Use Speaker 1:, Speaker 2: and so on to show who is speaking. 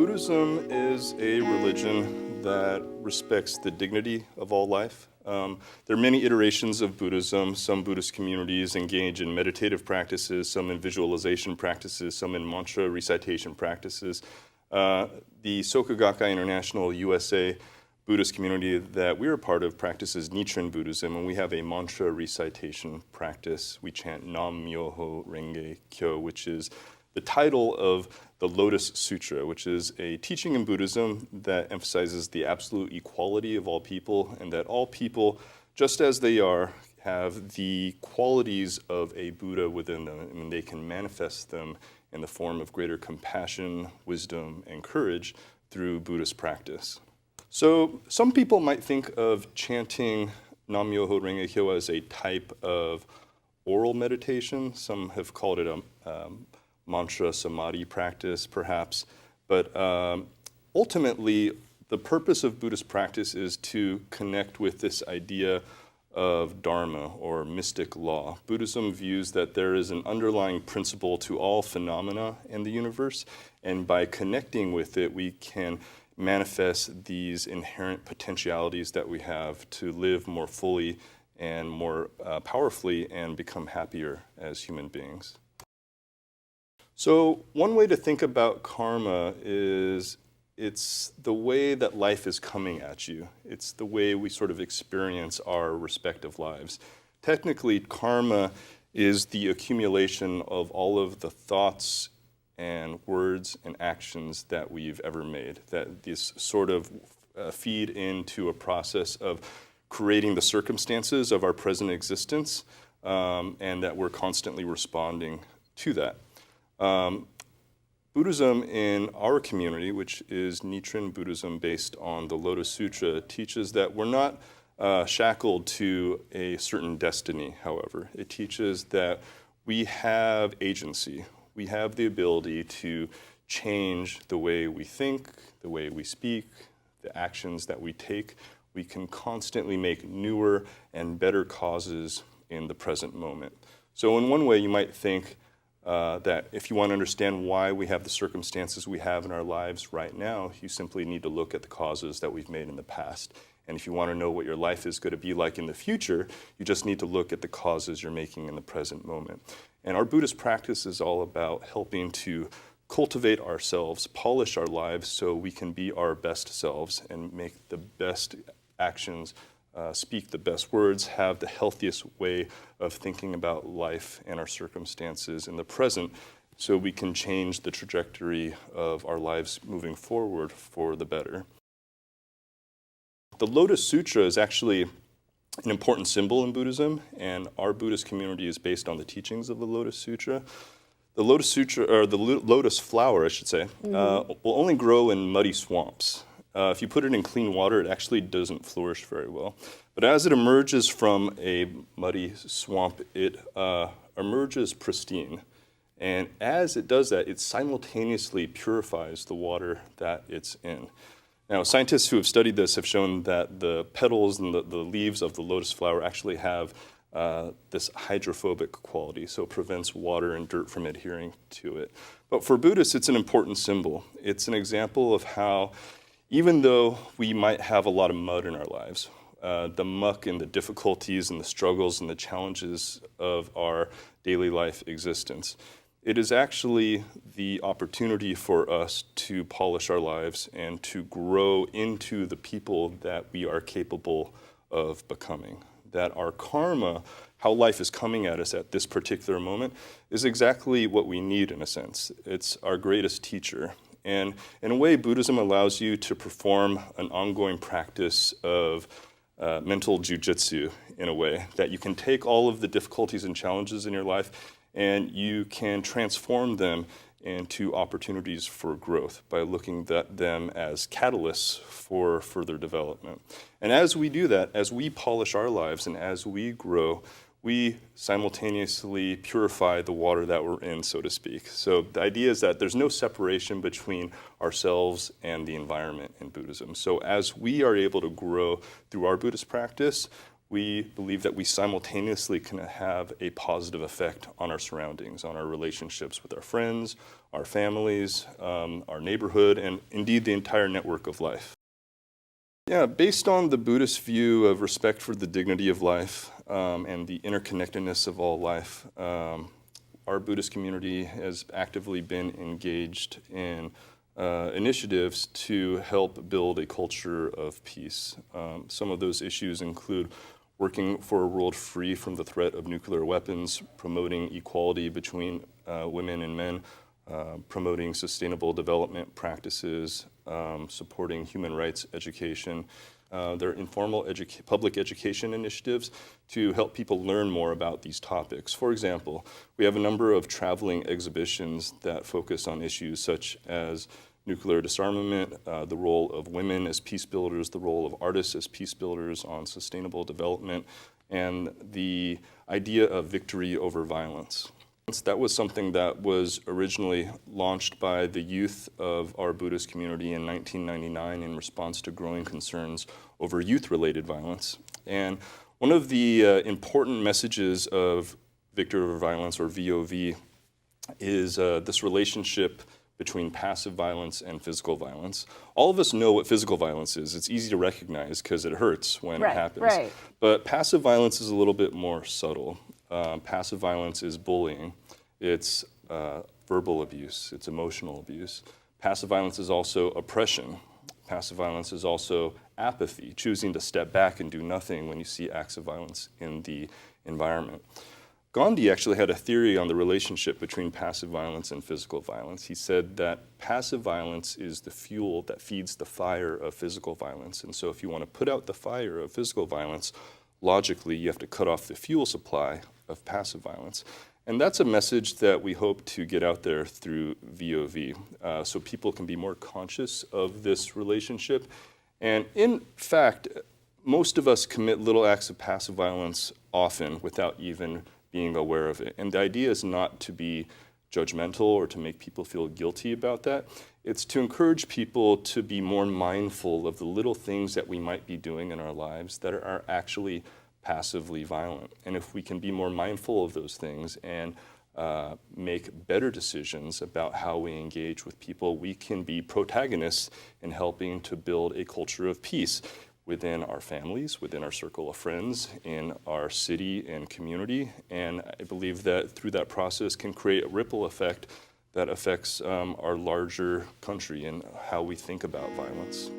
Speaker 1: Buddhism is a religion that respects the dignity of all life. There are many iterations of Buddhism. Some Buddhist communities engage in meditative practices, some in visualization practices, some in mantra recitation practices. The Soka Gakkai International USA Buddhist community that we're a part of practices Nichiren Buddhism, and we have a mantra recitation practice. We chant Nam Myoho Renge Kyo, which is the title of the Lotus Sutra, which is a teaching in Buddhism that emphasizes the absolute equality of all people, and that all people, just as they are, have the qualities of a Buddha within them, and they can manifest them in the form of greater compassion, wisdom, and courage through Buddhist practice. So some people might think of chanting Nam Myoho Renge Kyo as a type of oral meditation. Some have called it a mantra samadhi practice, perhaps. But ultimately, the purpose of Buddhist practice is to connect with this idea of dharma, or mystic law. Buddhism views that there is an underlying principle to all phenomena in the universe, and by connecting with it, we can manifest these inherent potentialities that we have to live more fully and more powerfully and become happier as human beings. So one way to think about karma is it's the way that life is coming at you. It's the way we sort of experience our respective lives. Technically, karma is the accumulation of all of the thoughts and words and actions that we've ever made, that these sort of feed into a process of creating the circumstances of our present existence, and that we're constantly responding to that. Buddhism in our community, which is Nichiren Buddhism based on the Lotus Sutra, teaches that we're not shackled to a certain destiny, however. It teaches that we have agency. We have the ability to change the way we think, the way we speak, the actions that we take. We can constantly make newer and better causes in the present moment. So in one way, you might think that if you want to understand why we have the circumstances we have in our lives right now, you simply need to look at the causes that we've made in the past. And if you want to know what your life is going to be like in the future, you just need to look at the causes you're making in the present moment. And our Buddhist practice is all about helping to cultivate ourselves, polish our lives so we can be our best selves and make the best actions, speak the best words, have the healthiest way of thinking about life and our circumstances in the present so we can change the trajectory of our lives moving forward for the better. The Lotus Sutra is actually an important symbol in Buddhism, and our Buddhist community is based on the teachings of the Lotus Sutra. The Lotus Sutra, or the lotus flower, I should say, will only grow in muddy swamps. If you put it in clean water, it actually doesn't flourish very well. But as it emerges from a muddy swamp, it emerges pristine. And as it does that, it simultaneously purifies the water that it's in. Now, scientists who have studied this have shown that the petals and the leaves of the lotus flower actually have this hydrophobic quality, so it prevents water and dirt from adhering to it. But for Buddhists, it's an important symbol. It's an example of how, even though we might have a lot of mud in our lives, the muck and the difficulties and the struggles and the challenges of our daily life existence, it is actually the opportunity for us to polish our lives and to grow into the people that we are capable of becoming. That our karma, how life is coming at us at this particular moment, is exactly what we need in a sense. It's our greatest teacher. And in a way, Buddhism allows you to perform an ongoing practice of mental jujitsu, in a way, that you can take all of the difficulties and challenges in your life and you can transform them into opportunities for growth by looking at them as catalysts for further development. And as we do that, as we polish our lives and as we grow, we simultaneously purify the water that we're in, so to speak. So the idea is that there's no separation between ourselves and the environment in Buddhism. So as we are able to grow through our Buddhist practice, we believe that we simultaneously can have a positive effect on our surroundings, on our relationships with our friends, our families, our neighborhood, and indeed the entire network of life. Yeah, based on the Buddhist view of respect for the dignity of life and the interconnectedness of all life, our Buddhist community has actively been engaged in initiatives to help build a culture of peace. Some of those issues include working for a world free from the threat of nuclear weapons, promoting equality between women and men, promoting sustainable development practices, supporting human rights education. There are informal public education initiatives to help people learn more about these topics. For example, we have a number of traveling exhibitions that focus on issues such as nuclear disarmament, the role of women as peace builders, the role of artists as peace builders on sustainable development, and the idea of victory over violence. That was something that was originally launched by the youth of our Buddhist community in 1999 in response to growing concerns over youth-related violence. And one of the important messages of victory over violence, or VOV, is this relationship between passive violence and physical violence. All of us know what physical violence is. It's easy to recognize because it hurts when it happens.
Speaker 2: Right.
Speaker 1: But passive violence is a little bit more subtle. Passive violence is bullying, it's verbal abuse, it's emotional abuse. Passive violence is also oppression. Passive violence is also apathy, choosing to step back and do nothing when you see acts of violence in the environment. Gandhi actually had a theory on the relationship between passive violence and physical violence. He said that passive violence is the fuel that feeds the fire of physical violence. And so if you want to put out the fire of physical violence, logically, you have to cut off the fuel supply of passive violence. And that's a message that we hope to get out there through VOV, so people can be more conscious of this relationship. And in fact, most of us commit little acts of passive violence often without even being aware of it. And the idea is not to be judgmental or to make people feel guilty about that. It's to encourage people to be more mindful of the little things that we might be doing in our lives that are actually passively violent. And if we can be more mindful of those things and make better decisions about how we engage with people, we can be protagonists in helping to build a culture of peace within our families, within our circle of friends, in our city and community. And I believe that through that process can create a ripple effect that affects our larger country and how we think about violence.